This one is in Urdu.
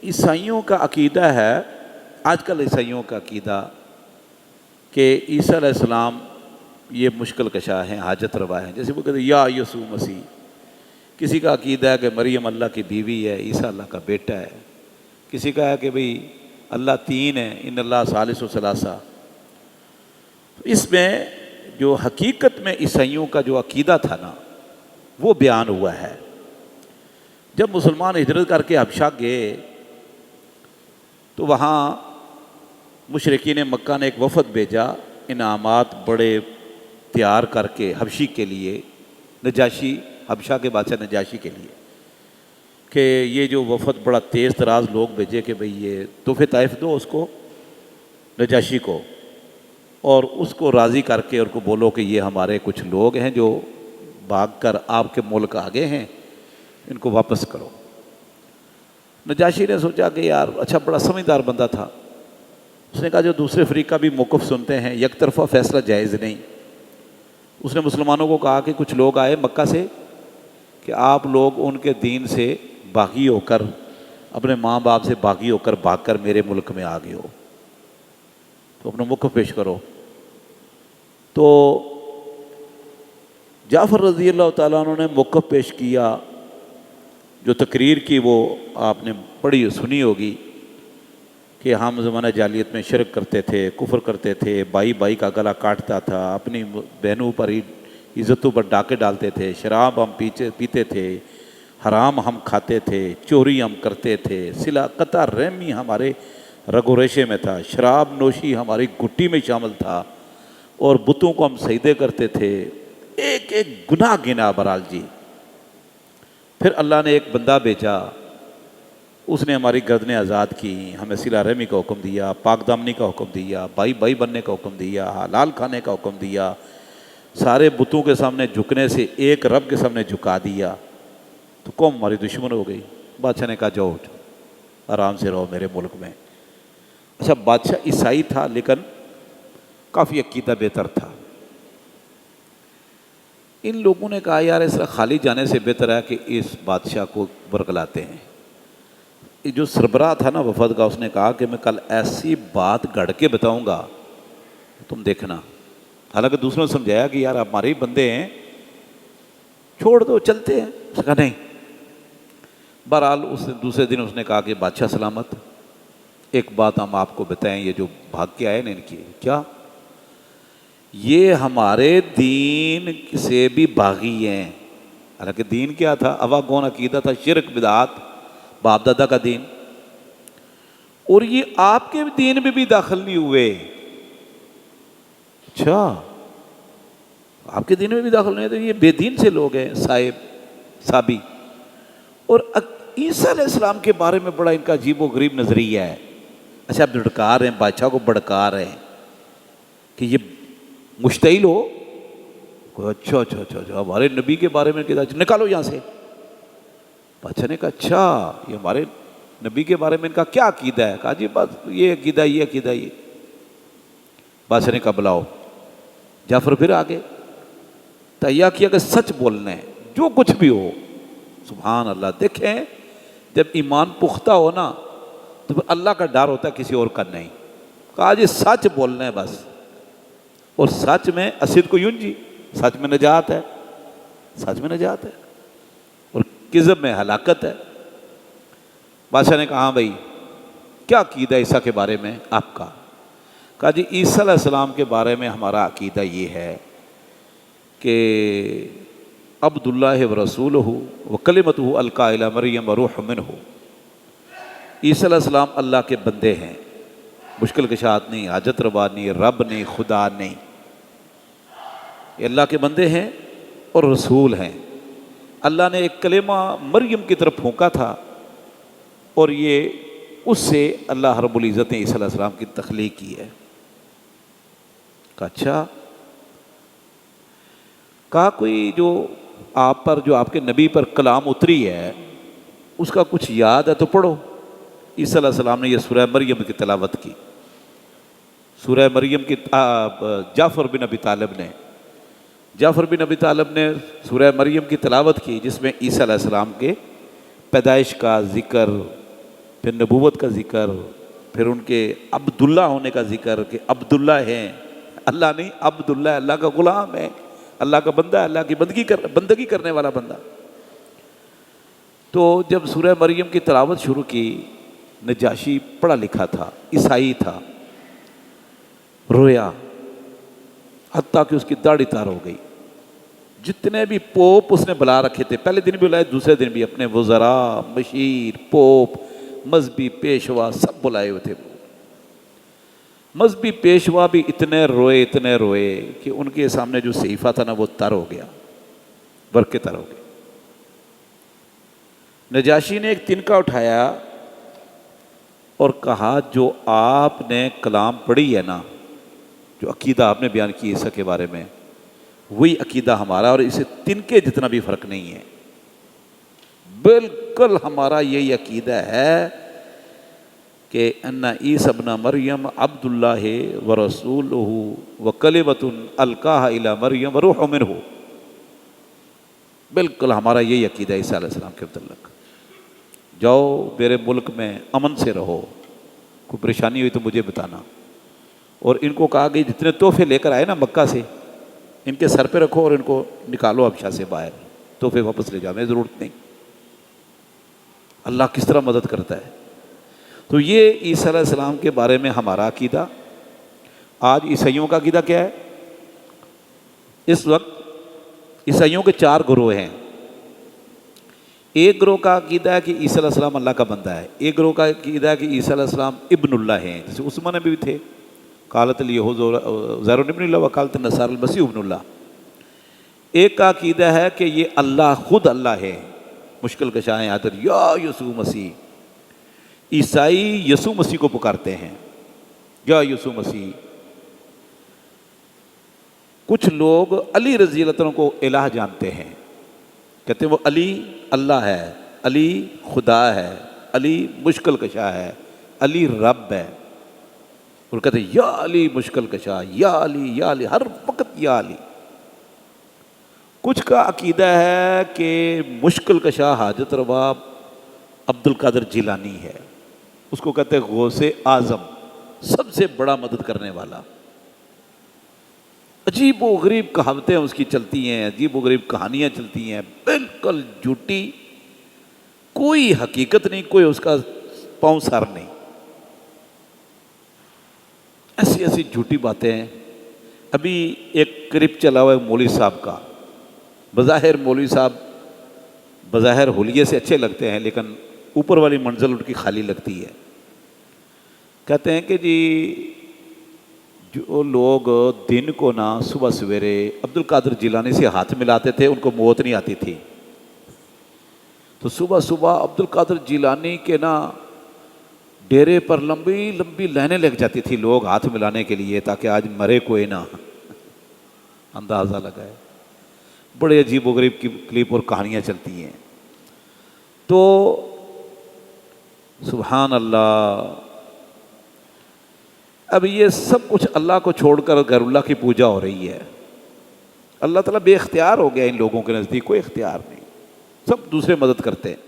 عیسائیوں کا عقیدہ ہے، آج کل عیسائیوں کا عقیدہ کہ عیسیٰ علیہ السلام یہ مشکل کشا ہیں، حاجت روا ہیں، جیسے وہ کہتے ہیں یا یسوع مسیح۔ کسی کا عقیدہ ہے کہ مریم اللہ کی بیوی ہے، عیسیٰ اللہ کا بیٹا ہے۔ کسی کا ہے کہ بھئی اللہ تین ہے، ان اللہ ثالث و ثلاثہ۔ اس میں جو حقیقت میں عیسائیوں کا جو عقیدہ تھا نا، وہ بیان ہوا ہے۔ جب مسلمان ہجرت کر کے حبشہ گئے تو وہاں مشرکین مکہ نے ایک وفد بھیجا، انعامات بڑے تیار کر کے حبشی کے لیے، نجاشی، حبشہ کے بادشاہ نجاشی کے لیے، کہ یہ جو وفد بڑا تیز تراز لوگ بھیجے کہ بھئی یہ تحفے طائف دو اس کو، نجاشی کو، اور اس کو راضی کر کے اور کو بولو کہ یہ ہمارے کچھ لوگ ہیں جو بھاگ کر آپ کے ملک آگے ہیں، ان کو واپس کرو۔ نجاشی نے سوچا کہ یار اچھا، بڑا سمجھدار بندہ تھا، اس نے کہا جو دوسرے فریق بھی موقف سنتے ہیں، یک طرفہ فیصلہ جائز نہیں۔ اس نے مسلمانوں کو کہا کہ کچھ لوگ آئے مکہ سے کہ آپ لوگ ان کے دین سے باغی ہو کر، اپنے ماں باپ سے باغی ہو کر بھاگ کر میرے ملک میں آ گئے ہو، تو اپنا موقف پیش کرو۔ تو جعفر رضی اللہ تعالیٰ عنہ نے موقف پیش کیا، جو تقریر کی وہ آپ نے پڑھی سنی ہوگی کہ ہم زمانہ جاہلیت میں شرک کرتے تھے، کفر کرتے تھے، بھائی بھائی کا گلا کاٹتا تھا، اپنی بہنوں پر عزتوں پر ڈاکے ڈالتے تھے، شراب ہم پیتے تھے، حرام ہم کھاتے تھے، چوری ہم کرتے تھے، صلہ قطع رحمی ہمارے رگ و ریشے میں تھا، شراب نوشی ہماری گھٹی میں شامل تھا، اور بتوں کو ہم سجدے کرتے تھے، ایک ایک گناہ گنا برال جی۔ پھر اللہ نے ایک بندہ بھیجا، اس نے ہماری گردنیں آزاد کی، ہمیں صلہ رحمی کا حکم دیا، پاک دامنی کا حکم دیا، بھائی بھائی بننے کا حکم دیا، حلال کھانے کا حکم دیا، سارے بتوں کے سامنے جھکنے سے ایک رب کے سامنے جھکا دیا، تو قوم ہماری دشمن ہو گئی۔ بادشاہ نے کہا جاؤ آرام سے رہو میرے ملک میں۔ اچھا، بادشاہ عیسائی تھا لیکن کافی عقیدہ بہتر تھا۔ ان لوگوں نے کہا یار اس طرح خالی جانے سے بہتر ہے کہ اس بادشاہ کو برگلاتے ہیں۔ جو سربراہ تھا نا وفد کا، اس نے کہا کہ میں کل ایسی بات گھڑ کے بتاؤں گا تم دیکھنا۔ حالانکہ دوسروں نے سمجھایا کہ یار آپ ہمارے ہی بندے ہیں، چھوڑ دو چلتے ہیں، اس نے کہا نہیں۔ بہرحال دوسرے دن اس نے کہا کہ بادشاہ سلامت، ایک بات ہم آپ کو بتائیں، یہ جو بھاگ کے آئے نا ان کی، کیا یہ ہمارے دین سے بھی باغی ہیں۔ حالانکہ دین کیا تھا؟ اوا گون عقیدہ تھا، شرک بدعات، باپ دادا کا دین، اور یہ آپ کے دین میں بھی داخل نہیں ہوئے۔ اچھا، آپ کے دین میں بھی داخل نہیں ہوئے، تو یہ بے دین سے لوگ ہیں، صابی۔ اور عیسیٰ علیہ السلام کے بارے میں بڑا ان کا عجیب و غریب نظریہ ہے۔ اچھا، بھڑکا رہے ہیں بادشاہ کو، بھڑکا رہے ہیں کہ یہ مشتعل ہو۔ اچھا اچھا اچھا اچھا، ہمارے نبی کے بارے میں کہتا، نکالو یہاں سے۔ بادشاہ نے کہا اچھا، یہ ہمارے نبی کے بارے میں ان کا کیا عقیدہ ہے؟ کہا جی بس یہ عقیدہ، یہ عقیدہ، یہ۔ بادشاہ نے کہا بلاؤ۔ جعفر پھر آگے تہیا کیا کہ سچ بولنا ہے، جو کچھ بھی ہو۔ سبحان اللہ، دیکھیں جب ایمان پختہ ہو نا تو پھر اللہ کا ڈر ہوتا ہے، کسی اور کا نہیں۔ کہا جی سچ بولنا ہے بس، اور سچ میں اسد کو ینجی، سچ میں نجات ہے، سچ میں نجات ہے، اور کذب میں ہلاکت ہے۔ بادشاہ نے کہا ہاں بھائی، کیا عقیدہ عیسیٰ کے بارے میں آپ کا؟ کہا جی عیسیٰ علیہ السلام کے بارے میں ہمارا عقیدہ یہ ہے کہ عبداللہ ورسولہ وکلمتہ القیٰ الی مریم وروح منہ۔ عیسیٰ علیہ السلام اللہ کے بندے ہیں، مشکل کشات نہیں، حاجت روا نہیں، رب نہیں، خدا نہیں، یہ اللہ کے بندے ہیں اور رسول ہیں۔ اللہ نے ایک کلمہ مریم کی طرف پھونکا تھا، اور یہ اس سے اللہ رب العزت نے عیسیٰ علیہ السلام کی تخلیق کی ہے۔ کہا اچھا، کہا کوئی جو آپ پر، جو آپ کے نبی پر کلام اتری ہے، اس کا کچھ یاد ہے تو پڑھو۔ عیسیٰ علیہ السلام نے یہ سورہ مریم کی تلاوت کی، سورہ مریم کی۔ جعفر بن ابی طالب نے سورہ مریم کی تلاوت کی، جس میں عیسیٰ علیہ السلام کے پیدائش کا ذکر، پھر نبوت کا ذکر، پھر ان کے عبداللہ ہونے کا ذکر کہ عبداللہ ہیں، اللہ نہیں، عبداللہ اللہ کا غلام ہے، اللہ کا بندہ ہے، اللہ کی بندگی کرنے والا بندہ۔ تو جب سورہ مریم کی تلاوت شروع کی، نجاشی پڑھا لکھا تھا، عیسائی تھا، رویا، حتیٰ کہ اس کی داڑھی تار ہو گئی۔ جتنے بھی پوپ اس نے بلا رکھے تھے، پہلے دن بھی بلائے، دوسرے دن بھی، اپنے وزراء، مشیر، پوپ، مذہبی پیشوا سب بلائے ہوئے تھے۔ مذہبی پیشوا بھی اتنے روئے کہ ان کے سامنے جو صحیفہ تھا نا وہ تر ہو گیا، برقع تر ہو گیا۔ نجاشی نے ایک تنکا اٹھایا اور کہا جو آپ نے کلام پڑھی ہے نا، جو عقیدہ آپ نے بیان کی عیسیٰ کے بارے میں، وہی عقیدہ ہمارا، اور اسے تنکے جتنا بھی فرق نہیں ہے، بالکل ہمارا یہی عقیدہ ہے کہ ان عیسی ابن مریم عبد اللہ ورسولہ وکلمۃ القاها الی مریم وروح منہ۔ بالکل ہمارا یہی عقیدہ ہے عیسیٰ علیہ السلام کے متعلق۔ جاؤ میرے ملک میں امن سے رہو، کوئی پریشانی ہوئی تو مجھے بتانا۔ اور ان کو کہا کہ جتنے تحفے لے کر آئے نا مکہ سے، ان کے سر پہ رکھو اور ان کو نکالو حبشہ سے باہر، تحفے واپس لے جاؤ، میں ضرورت نہیں۔ اللہ کس طرح مدد کرتا ہے۔ تو یہ عیسیٰ علیہ السلام کے بارے میں ہمارا عقیدہ۔ آج عیسائیوں کا عقیدہ کیا ہے؟ اس وقت عیسائیوں کے 4 گروہ ہیں۔ ایک گروہ کا عقیدہ ہے کہ عیسیٰ علیہ السلام اللہ کا بندہ ہے، ایک گروہ کا عقیدہ ہے کہ عیسیٰ علیہ السلام ابن اللہ ہیں، جیسے عثمان نبی بھی تھے، قالت الیہود عزیر ابن اللہ وقالت النصارى المسیح ابن اللہ۔ ایک کا عقیدہ ہے کہ یہ اللہ خود اللہ ہے، مشکل کشا ہیں حضرت یا یسوع مسیح۔ عیسائی یسوع مسیح کو پکارتے ہیں، یا یسوع مسیح۔ کچھ لوگ علی رضی اللہ عنہ کو الہ جانتے ہیں، کہتے ہیں وہ علی اللہ ہے، علی خدا ہے، علی مشکل کشا ہے، علی رب ہے، اور کہتے ہیں یا علی مشکل کشا، یا علی یا علی، ہر وقت یا علی۔ کچھ کا عقیدہ ہے کہ مشکل کشا حاجت روا عبد القادر جیلانی ہے، اس کو کہتے ہیں غوث اعظم، سب سے بڑا مدد کرنے والا۔ عجیب و غریب کہاوتیں اس کی چلتی ہیں، عجیب و غریب کہانیاں چلتی ہیں، بالکل جھوٹی، کوئی حقیقت نہیں، کوئی اس کا پاؤں سر نہیں، ایسی ایسی جھوٹی باتیں ہیں۔ ابھی ایک کلپ چلا ہوا ہے مولوی صاحب کا، بظاہر مولوی صاحب بظاہر حلیے سے اچھے لگتے ہیں، لیکن اوپر والی منزل ان کی خالی لگتی ہے۔ کہتے ہیں کہ جی جو لوگ دن کو نا صبح سویرے عبد القادر جیلانی سے ہاتھ ملاتے تھے ان کو موت نہیں آتی تھی، تو صبح صبح عبد القادر جیلانی کے نا ڈیرے پر لمبی لمبی لائنیں لگ جاتی تھی لوگ ہاتھ ملانے کے لیے، تاکہ آج مرے کوئی نہ۔ اندازہ لگائے، بڑے عجیب و غریب کی کلپ اور کہانیاں چلتی ہیں۔ تو سبحان اللہ، اب یہ سب کچھ اللہ کو چھوڑ کر غیر اللہ کی پوجا ہو رہی ہے۔ اللہ تعالیٰ بے اختیار ہو گیا ان لوگوں کے نزدیک، کوئی اختیار نہیں، سب دوسرے مدد کرتے ہیں۔